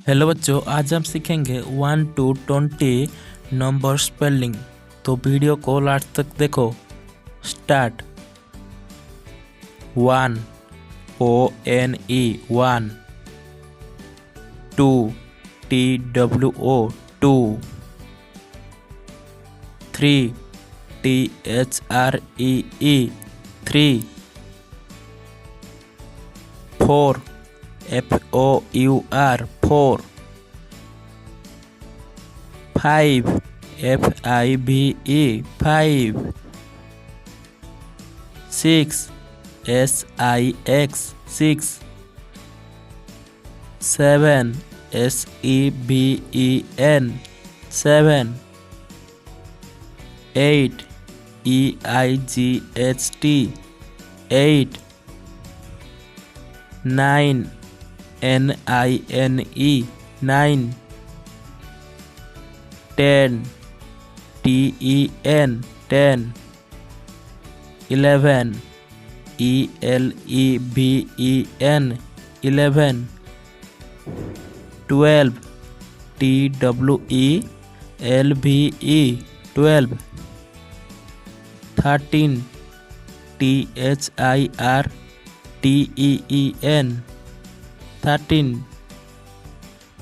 Hello बच्चों, आज हम सीखेंगे 1 to 20 नंबर स्पेलिंग। तो वीडियो को लास्ट तक देखो। Start. 1 ONE 1, 2 TWO 2, 3 THREE 3, 4 FOUR 4, 5 FIVE 5, 6 SIX 6, 7 SEVEN 7, 8 EIGHT 8, 9 NINE 9, 10 TEN 10, 11 ELEVEN 11, 12 TWELVE 12, 13 THIRTEEN 13,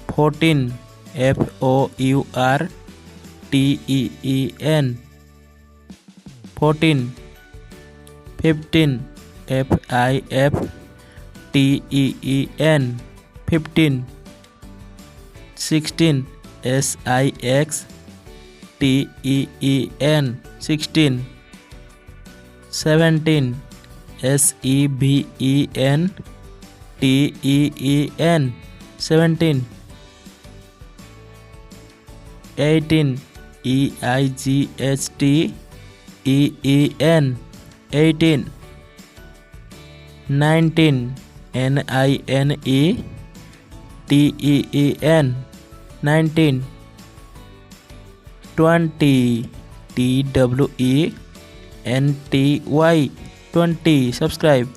14 FOURTEEN 14, 15 FIFTEEN 15, 16 SIXTEEN 16, 17 SEVEN TEEN 17, 18 EIGHTEEN 18, 19 NINETEEN 19, 20 TWENTY 20. Subscribe.